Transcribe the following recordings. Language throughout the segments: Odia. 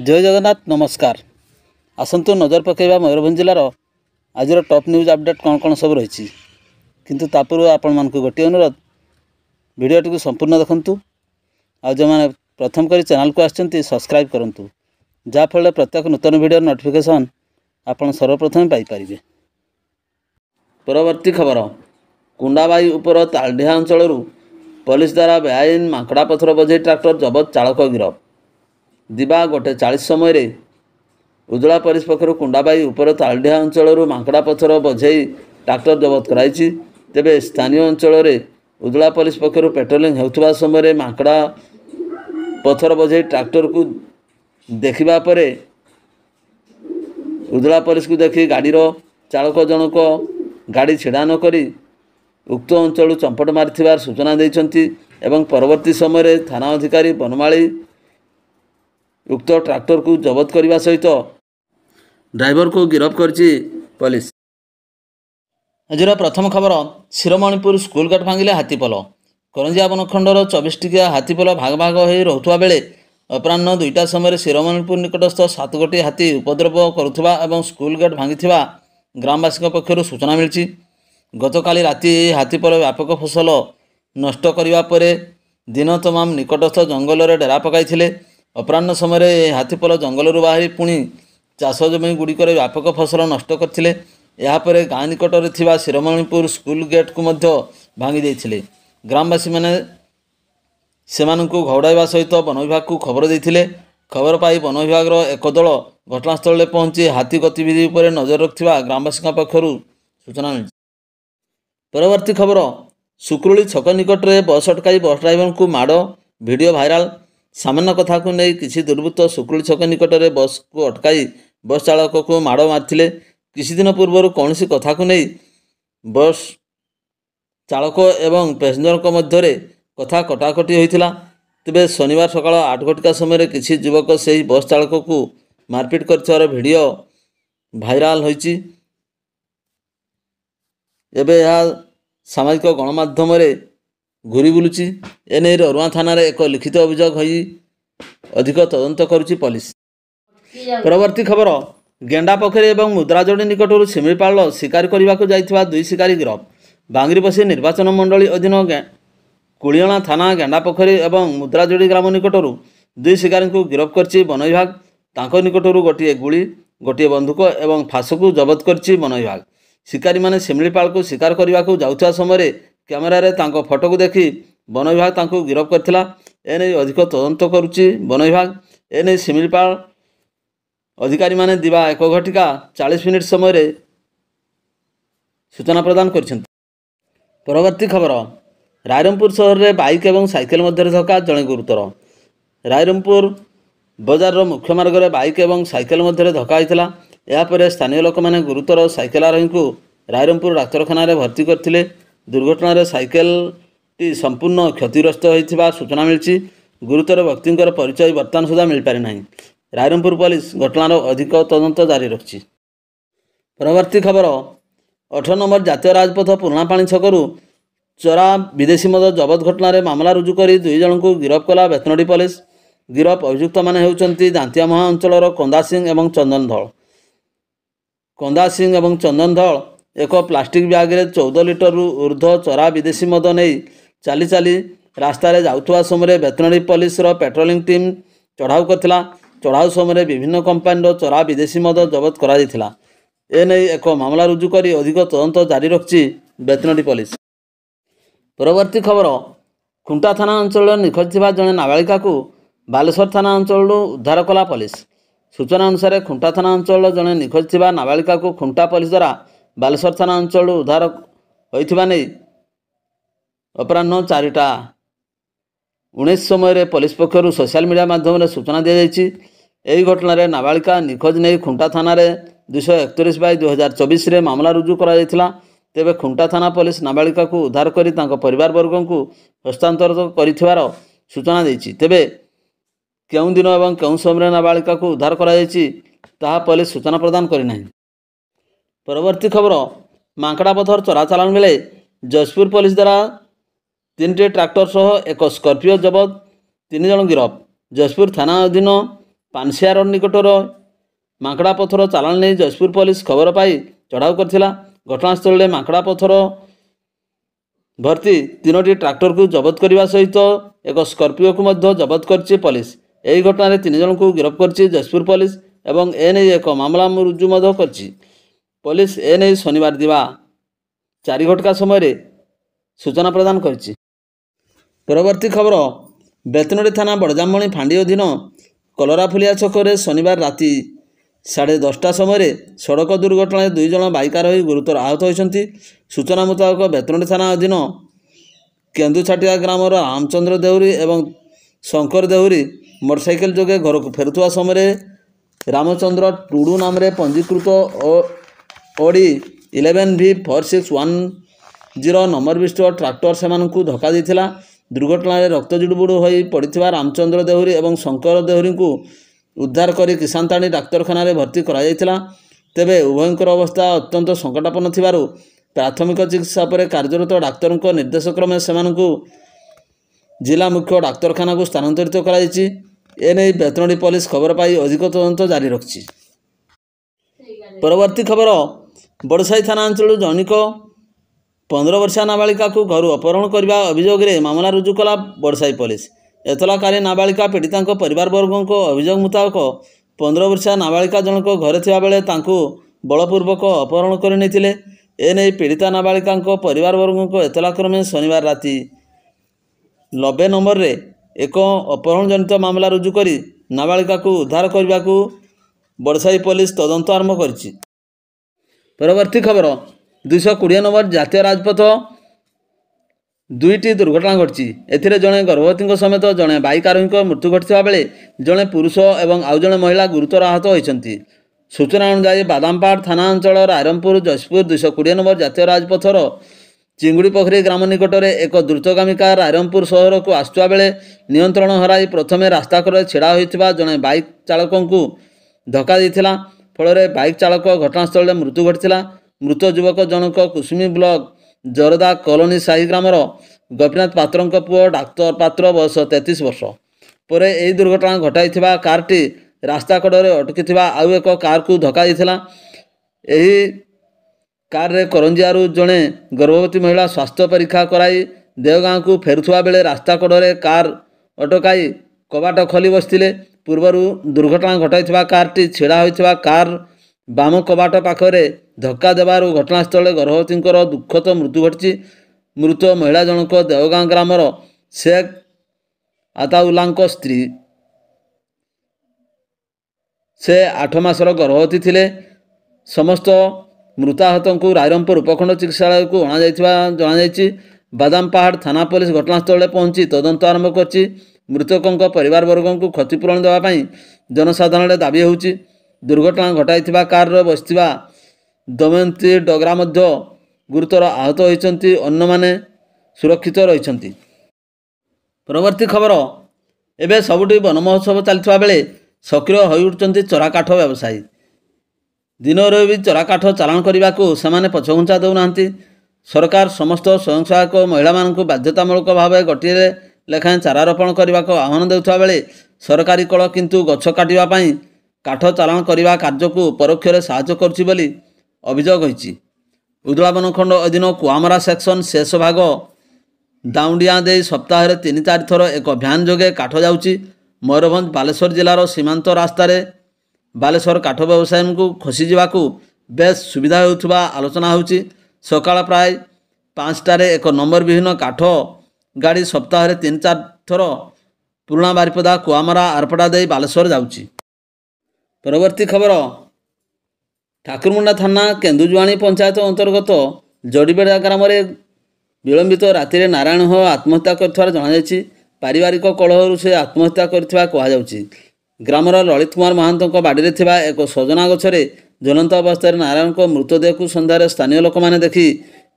जय जगन्नाथ नमस्कार। आसतु नजर पकेबा मयूरभंज जिलार आज टॉप न्यूज अपडेट कौन कौन सब रही किंतु तापूर्व आपण मानक गोटे अनुरोध वीडियोटी को संपूर्ण देखंतु आ जो मैंने प्रथम करी चैनल को आछंती सब्सक्राइब करंतु जाफल प्रत्येक नूतन वीडियो नोटिफिकेशन आपण सर्वप्रथम पाई परिबे। परवर्ती खबर कुंडाबाई उपर तालढिया अंचल पुलिस द्वारा बेआईन माकड़ा पथर बोझे ट्रैक्टर जबत चालक गिरफ। दिबा 1:40 समय उजला पुलिस पक्षर कुंडाबाई उपर तालढिया अंचल माकड़ा पथर बोझे ट्रैक्टर जबत कराई। तेबे स्थानीय अंचल उजला पुलिस पक्षर पेट्रोलिंग होता समय माकड़ा पथर बोझे ट्रैक्टर को देखा पर उजला पुलिस को देखी गाड़ीर चालक जनक गाड़ी छिड़ा नक उक्त अंचल चंपट मारी सूचना देइछंती एवं परवर्ती समय थाना अधिकारी बनमाली उक्त ट्रैक्टर को जबत करने सहित ड्राइवर को गिरफ्त करछि पुलिस। आज प्रथम खबर शिरोमणिपुर स्कूल गेट भांगिले हाथीपल। करंजिया बनखंडर 24 टिकिया हाथीपल भाग भाग हो रहुवा बेले अपराह्न 2टा समय शिरोमणिपुर निकटस्थ 7 गोटी हाथी उपद्रव करुवा एवं स्कूल गेट भांगिथिबा ग्रामवासी पक्षर सूचना मिली। गतकाली राति हाथीपल व्यापक फसल नष्ट करने पर दिन तमाम निकटस्थ जंगल में डेरा पकाई। अपराह्न समय हाथीपल जंगल बाहरी पुणी चाष जमी गुड़िकर व्यापक फसल नष्ट करते। यापर गाँ निकट में शिरोमणिपुर स्कूल गेट को भांगी देते। ग्रामवासी मैंने सेमानंकु घौड़ाइबा सहित वन विभाग को खबर देते। खबर पाई वन विभाग एक दल घटनास्थल में पहुंची हाथी गतिविधि पर नजर रखा ग्रामवासी पक्षर सूचना मिली। परवर्ती खबर सुक्रुली छक निकट में बस अटकाई बस ड्राइवर को माड़ वीडियो भाइराल। सामान्य कथा को नहीं किसी दुर्वृत्त सुक्रुली छक निकट में बस को अटकाई बस चालक को माड़ मारथिले। किसी दिन पूर्व कौन सी कथा को नहीं बस चालक एवं पैसेंजर मध्य कथा कटाकटी होता। तेबे शनिवार सकाल 8 घटिका समय किसी युवक से बस चालक को मारपिट कर वीडियो भाइराल होइछि। एबे यह सामाजिक गणमाध्यम घूरी बुलुची। एने अरुआ थाना एक लिखित अभियोग होई अधिक तदंत करुची पुलिस। परवर्ती खबर गेंडा पोखरी एवं मुद्राजोड़ी निकटर शिमिपाल शिकार करने को जाइथिबा 2 शिकारी गिरफ। बांगरीपसी निर्वाचन मंडली अधीन कुलियणा थाना गेंडा पोखरी एवं मुद्राजोड़ी ग्राम निकटर 2 शिकारी को गिरफ करछि वन विभाग। तांको निकटर गोटे गुली गोटे बंदूक एवं फास को जबत करछि वन विभाग। शिकारी माने शिमिपाल को शिकार करने को जाउथा समय कैमेरा रे तांको फोटो को देखी वन विभाग तांको गिरफ करथिला। एने अधिक तदंत करुछि वन विभाग। एने शिमिपाल अधिकारी माने दिवा 1:40 समय सूचना प्रदान कर। परवर्ती खबर रायरंगपुर शहर में बाइक एवं साइकेल मध्य धक्का जड़े गुरुतर। रायरंगपुर बजार मुख्य मार्ग में बाइक एवं साइकेल मध्य धक्का होता। यापर स्थानीय लोक मैंने गुरुतर साइकेल आरोही को रायरंगपुर डाक्तखाना भर्ती करते। दुर्घटना साइकेल टी संपूर्ण क्षतिग्रस्त होता सूचना मिली। गुरुतर व्यक्ति परिचय बर्तमान सुधा मिल पारि नहीं। रायरंगपुर पुलिस घटनार अधिक तदंत जारी रखी। परवर्ती खबर 18 नंबर जातीय राजपथ पुराणापाणी छकरू चोरा विदेशी मद जबत घटना मामला रुजु कर 2 जन को गिरफ कला बेतनटी पुलिस। गिरफ अभियुक्त मैंने होती दांतियामहा अंचल कंदा सिंह एवं चंदन धल। कंदा सिंह एवं चंदन धल एक प्लास्टिक बैग रे 14 लिटर ऊर्ध्व चोरा विदेशी मद नहीं चली चली रास्तार जाऊा समय बेतनटी पुलिस पेट्रोलिंग टीम चढ़ाऊ करथिला। चढ़ाऊ समय विभिन्न कंपानी चोरा विदेशी मद जबत करा दिथिला। एने एक मामला रुजु कर अधिक तदंत जारी रखी बेतनटी पुलिस। परवर्ती खबर खुंटा थाना अंचल निखोज थिबा जने नाबालिका को बालेश्वर थाना अंचल उद्धार कला पुलिस। सूचना अनुसार खुंटा थाना अंचल जने निखोज थिबा नाबालिका को खुंटा पुलिस द्वारा बालेश्वर थाना अंचल उद्धार होइथिबा नै अपराह्न 4:19 समय पुलिस पक्षर सोशल मीडिया माध्यम सूचना दी जाइछि। एही घटना नाबालिका निखोज नहीं खुंटा थाना 231/2024 रे मामला रुजु करा जायथिला। तेबे खुंटा थाना पुलिस नाबालिका को उद्धार करी तांको परिवार वर्गों को हस्तांतरित करिथिबार सूचना देछि। तेबे केउं दिन एवं केउं समय नाबालिका को उद्धार करा जायछि ताहा पुलिस सूचना प्रदान करि नाही। परवर्ती खबर मांकड़ा पथर चोराचालान बेले जशपुर पुलिस द्वारा 3टी ट्रैक्टर सह एक स्कॉर्पियो जबत 3 जन गिरफ। जशपुर थाना अधीन ପାନସିଆ ରୋଡ୍ ନିକଟର ମାଙ୍କଡ଼ା ପଥର ଚାଲାଣ ନେଇ ଜୟପୁର ପୋଲିସ ଖବର ପାଇ ଚଢ଼ାଉ କରିଥିଲା। ଘଟଣାସ୍ଥଳରେ ମାଙ୍କଡ଼ା ପଥର ଭର୍ତ୍ତି 3ଟି ଟ୍ରାକ୍ଟରକୁ ଜବତ କରିବା ସହିତ ଏକ ସ୍କର୍ପିଓକୁ ମଧ୍ୟ ଜବତ କରିଛି ପୋଲିସ। ଏହି ଘଟଣାରେ 3 ଜଣଙ୍କୁ ଗିରଫ କରିଛି ଜୟପୁର ପୋଲିସ ଏବଂ ଏନେଇ ଏକ ମାମଲା ରୁଜୁ ମଧ୍ୟ କରିଛି। ପୋଲିସ ଏନେଇ ଶନିବାର ଦିବା 4 ଘଟିକା ସମୟରେ ସୂଚନା ପ୍ରଦାନ କରିଛି। ପରବର୍ତ୍ତୀ ଖବର, ବେତନଟୀ ଥାନା ବଡ଼ଜାମଣି ଫାଣ୍ଡି ଅଧୀନ କଲରାଫୁଲିଆ ଛକରେ ଶନିବାର ରାତି 10:30 ସମୟରେ ସଡ଼କ ଦୁର୍ଘଟଣାରେ 2 ଜଣ ବାଇକ୍ ଆରୋହୀ ଗୁରୁତର ଆହତ ହୋଇଛନ୍ତି। ସୂଚନା ମୁତାବକ ବେତନଟୀ ଥାନା ଅଧୀନ କେନ୍ଦୁଛାଟିଆ ଗ୍ରାମର ରାମଚନ୍ଦ୍ର ଦେହୁରୀ ଏବଂ ଶଙ୍କର ଦେହୁରୀ ମୋଟରସାଇକେଲ ଯୋଗେ ଘରକୁ ଫେରୁଥିବା ସମୟରେ ରାମଚନ୍ଦ୍ର ଟୁଡୁ ନାମରେ ପଞ୍ଜୀକୃତ ଅଡି 11V4610 ନମ୍ବର ବିଶିଷ୍ଟ ଟ୍ରାକ୍ଟର ସେମାନଙ୍କୁ ଧକ୍କା ଦେଇଥିଲା। ଦୁର୍ଘଟଣାରେ ରକ୍ତ ଜୁଡୁବୁଡୁ ହୋଇ ପଡ଼ିଥିବା ରାମଚନ୍ଦ୍ର ଦେହୁରୀ ଏବଂ ଶଙ୍କର ଦେହୁରୀଙ୍କୁ ଉଦ୍ଧାର କରି କିଶାନତାଣୀ ଡାକ୍ତରଖାନାରେ ଭର୍ତ୍ତି କରାଯାଇଥିଲା। ତେବେ ଉଭୟଙ୍କର ଅବସ୍ଥା ଅତ୍ୟନ୍ତ ସଙ୍କଟାପନ୍ନ ଥିବାରୁ ପ୍ରାଥମିକ ଚିକିତ୍ସା ପରେ କାର୍ଯ୍ୟରତ ଡାକ୍ତରଙ୍କ ନିର୍ଦ୍ଦେଶକ୍ରମେ ସେମାନଙ୍କୁ ଜିଲ୍ଲା ମୁଖ୍ୟ ଡାକ୍ତରଖାନାକୁ ସ୍ଥାନାନ୍ତରିତ କରାଯାଇଛି। ଏନେଇ ବେତନଟୀ ପୋଲିସ ଖବର ପାଇ ଅଧିକ ତଦନ୍ତ ଜାରି ରଖିଛି। ପରବର୍ତ୍ତୀ ଖବର, ବଡ଼ସାହି ଥାନା ଅଞ୍ଚଳରୁ ଜଣୈକ 15 ବର୍ଷିଆ ନାବାଳିକାକୁ ଘରୁ ଅପହରଣ କରିବା ଅଭିଯୋଗରେ ମାମଲା ରୁଜୁ କଲା ବଡ଼ସାହି ପୋଲିସ। ଏତଲାକାରୀ ନାବାଳିକା ପୀଡ଼ିତାଙ୍କ ପରିବାରବର୍ଗଙ୍କ ଅଭିଯୋଗ ମୁତାବକ 15 ବର୍ଷିଆ ନାବାଳିକା ଜଣକ ଘରେ ଥିବାବେଳେ ତାଙ୍କୁ ବଳପୂର୍ବକ ଅପହରଣ କରି ନେଇଥିଲେ। ଏନେଇ ପୀଡ଼ିତା ନାବାଳିକାଙ୍କ ପରିବାରବର୍ଗଙ୍କ ଏତଲାକ୍ରମେ ଶନିବାର ରାତି 90 ନମ୍ବରରେ ଏକ ଅପହରଣଜନିତ ମାମଲା ରୁଜୁ କରି ନାବାଳିକାକୁ ଉଦ୍ଧାର କରିବାକୁ ବଡ଼ସାହି ପୋଲିସ ତଦନ୍ତ ଆରମ୍ଭ କରିଛି। ପରବର୍ତ୍ତୀ ଖବର, 220 ନମ୍ବର ଜାତୀୟ ରାଜପଥ 2ଟି ଦୁର୍ଘଟଣା ଘଟିଛି। ଏଥିରେ ଜଣେ ଗର୍ଭବତୀଙ୍କ ସମେତ ଜଣେ ବାଇକ୍ ଆରୋହୀଙ୍କ ମୃତ୍ୟୁ ଘଟିଥିବା ବେଳେ ଜଣେ ପୁରୁଷ ଏବଂ ଆଉ ଜଣେ ମହିଳା ଗୁରୁତର ଆହତ ହୋଇଛନ୍ତି। ସୂଚନା ଅନୁଯାୟୀ ବାଦାମପାହାଡ଼ ଥାନା ଅଞ୍ଚଳ ରାଇରଙ୍ଗପୁର ଜୟପୁର 220 ନମ୍ବର ଜାତୀୟ ରାଜପଥର ଚିଙ୍ଗୁଡିପୋଖରୀ ଗ୍ରାମ ନିକଟରେ ଏକ ଦ୍ରୁତଗାମୀ କାର୍ ରାଇରଙ୍ଗପୁର ସହରକୁ ଆସୁଥିବା ବେଳେ ନିୟନ୍ତ୍ରଣ ହରାଇ ପ୍ରଥମେ ରାସ୍ତା କଡ଼ରେ ଛିଡ଼ା ହୋଇଥିବା ଜଣେ ବାଇକ୍ ଚାଳକଙ୍କୁ ଧକ୍କା ଦେଇଥିଲା। ଫଳରେ ବାଇକ୍ ଚାଳକ ଘଟଣାସ୍ଥଳରେ ମୃତ୍ୟୁ ଘଟିଥିଲା। ମୃତ ଯୁବକ ଜଣକ କୁସୁମୀ ବ୍ଲକ ଜରଦା କଲୋନୀ ସାହି ଗ୍ରାମର ଗୋପୀନାଥ ପାତ୍ରଙ୍କ ପୁଅ ଡାକ୍ତର ପାତ୍ର, ବୟସ 33 ବର୍ଷ। ପରେ ଏହି ଦୁର୍ଘଟଣା ଘଟାଇଥିବା କାର୍ଟି ରାସ୍ତା କଡ଼ରେ ଅଟକିଥିବା ଆଉ ଏକ କାର୍କୁ ଧକ୍କା ଦେଇଥିଲା। ଏହି କାର୍ରେ କରଞ୍ଜିଆରୁ ଜଣେ ଗର୍ଭବତୀ ମହିଳା ସ୍ୱାସ୍ଥ୍ୟ ପରୀକ୍ଷା କରାଇ ଦେଓଗାଁକୁ ଫେରୁଥିବା ବେଳେ ରାସ୍ତା କଡ଼ରେ କାର୍ ଅଟକାଇ କବାଟ ଖୋଲି ବସିଥିଲେ। ପୂର୍ବରୁ ଦୁର୍ଘଟଣା ଘଟାଇଥିବା କାର୍ଟି ଛିଡ଼ା ହୋଇଥିବା କାର୍ ବାମ କବାଟ ପାଖରେ ଧକ୍କା ଦେବାରୁ ଘଟଣାସ୍ଥଳରେ ଗର୍ଭବତୀଙ୍କର ଦୁଃଖଦ ମୃତ୍ୟୁ ଘଟିଛି। ମୃତ ମହିଳା ଜଣକ ଦେଓଗାଁ ଗ୍ରାମର ଶେଖ ଆତାଉଲ୍ଲାଙ୍କ ସ୍ତ୍ରୀ। ସେ 8 ମାସର ଗର୍ଭବତୀ ଥିଲେ। ସମସ୍ତ ମୃତାହତଙ୍କୁ ରାଇରଙ୍ଗପୁର ଉପଖଣ୍ଡ ଚିକିତ୍ସାଳୟକୁ ଅଣାଯାଇଥିବା ଜଣାଯାଇଛି। ବାଦାମପାହାଡ଼ ଥାନା ପୋଲିସ ଘଟଣାସ୍ଥଳରେ ପହଞ୍ଚି ତଦନ୍ତ ଆରମ୍ଭ କରିଛି। ମୃତକଙ୍କ ପରିବାରବର୍ଗଙ୍କୁ କ୍ଷତିପୂରଣ ଦେବା ପାଇଁ ଜନସାଧାରଣରେ ଦାବି ହେଉଛି। ଦୁର୍ଘଟଣା ଘଟାଇଥିବା କାର୍ରେ ବସିଥିବା ଦମୟନ୍ତୀ ଡଗରା ମଧ୍ୟ ଗୁରୁତର ଆହତ ହୋଇଛନ୍ତି। ଅନ୍ୟମାନେ ସୁରକ୍ଷିତ ରହିଛନ୍ତି। ପରବର୍ତ୍ତୀ ଖବର, ଏବେ ସବୁଠି ବନ ମହୋତ୍ସବ ଚାଲିଥିବା ବେଳେ ସକ୍ରିୟ ହୋଇଉଠୁଛନ୍ତି ଚୋରାକାଠ ବ୍ୟବସାୟୀ। ଦିନରେ ବି ଚୋରାକାଠ ଚାଲାଣ କରିବାକୁ ସେମାନେ ପଛଘୁଞ୍ଚା ଦେଉନାହାନ୍ତି। ସରକାର ସମସ୍ତ ସ୍ୱୟଂସହାୟକ ମହିଳାମାନଙ୍କୁ ବାଧ୍ୟତାମୂଳକ ଭାବେ ଗୋଟିଏ ଲେଖାଏଁ ଚାରା ରୋପଣ କରିବାକୁ ଆହ୍ୱାନ ଦେଉଥିବା ବେଳେ ସରକାରୀ କଳ କିନ୍ତୁ ଗଛ କାଟିବା ପାଇଁ କାଠ ଚାଲାଣ କରିବା କାର୍ଯ୍ୟକୁ ପରୋକ୍ଷରେ ସାହାଯ୍ୟ କରୁଛି ବୋଲି ଅଭିଯୋଗ ହୋଇଛି। ଉଦଳା ବନଖଣ୍ଡ ଅଧୀନ କୁଆମରା ସେକ୍ସନ ଶେଷ ଭାଗ ଦାଉଣ୍ଡିଆ ଦେଇ ସପ୍ତାହରେ 3-4 ଥର ଏକ ଭ୍ୟାନ୍ ଯୋଗେ କାଠ ଯାଉଛି। ମୟୂରଭଞ୍ଜ ବାଲେଶ୍ୱର ଜିଲ୍ଲାର ସୀମାନ୍ତ ରାସ୍ତାରେ ବାଲେଶ୍ୱର କାଠ ବ୍ୟବସାୟୀଙ୍କୁ ଖସିଯିବାକୁ ବେଶ୍ ସୁବିଧା ହେଉଥିବା ଆଲୋଚନା ହେଉଛି। ସକାଳ ପ୍ରାୟ 5ଟାରେ ଏକ ନମ୍ବର ବିହୀନ କାଠ ଗାଡ଼ି ସପ୍ତାହରେ 3-4 ଥର ପୁରୁଣା ବାରିପଦା, କୁଆମରା, ଆରପଡ଼ା ଦେଇ ବାଲେଶ୍ୱର ଯାଉଛି। ପରବର୍ତ୍ତୀ ଖବର, ଠାକୁରମୁଣ୍ଡା ଥାନା କେନ୍ଦୁଜୁଆଣି ପଞ୍ଚାୟତ ଅନ୍ତର୍ଗତ ଜଡ଼ିବେଡ଼ା ଗ୍ରାମରେ ବିଳମ୍ବିତ ରାତିରେ ନାରାୟଣ ହୋ ଆତ୍ମହତ୍ୟା କରିଥିବାର ଜଣାଯାଇଛି। ପାରିବାରିକ କଳହରୁ ସେ ଆତ୍ମହତ୍ୟା କରିଥିବା କୁହାଯାଉଛି। ଗ୍ରାମର ଲଳିତ କୁମାର ମହାନ୍ତଙ୍କ ବାଡ଼ିରେ ଥିବା ଏକ ସଜନା ଗଛରେ ଜ୍ୱଳନ୍ତ ଅବସ୍ଥାରେ ନାରାୟଣଙ୍କ ମୃତଦେହକୁ ସନ୍ଧ୍ୟାରେ ସ୍ଥାନୀୟ ଲୋକମାନେ ଦେଖି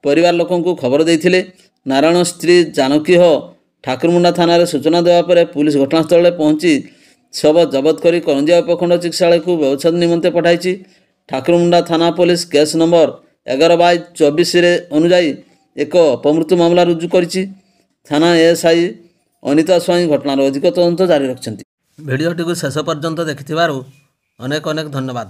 ପରିବାର ଲୋକଙ୍କୁ ଖବର ଦେଇଥିଲେ। ନାରାୟଣ ସ୍ତ୍ରୀ ଜାନକୀ ହୋ ଠାକୁରମୁଣ୍ଡା ଥାନାରେ ସୂଚନା ଦେବା ପରେ ପୁଲିସ ଘଟଣାସ୍ଥଳରେ ପହଞ୍ଚି ଶବ ଜବତ କରି କରଞ୍ଜିଆ ଉପଖଣ୍ଡ ଚିକିତ୍ସାଳୟକୁ ବ୍ୟବଚ୍ଛେଦ ନିମନ୍ତେ ପଠାଇଛି। ଠାକୁରମୁଣ୍ଡା ଥାନା ପୋଲିସ କେସ୍ ନମ୍ବର 11/24 ଅନୁଯାୟୀ ଏକ ଅପମୃତ୍ୟୁ ମାମଲା ରୁଜୁ କରିଛି। ଥାନା ଏଏସ୍ଆଇ ଅନିତା ସ୍ୱାଇଁ ଘଟଣାର ଅଧିକ ତଦନ୍ତ ଜାରି ରଖିଛନ୍ତି। ଭିଡ଼ିଓଟିକୁ ଶେଷ ପର୍ଯ୍ୟନ୍ତ ଦେଖିଥିବାରୁ ଅନେକ ଅନେକ ଧନ୍ୟବାଦ।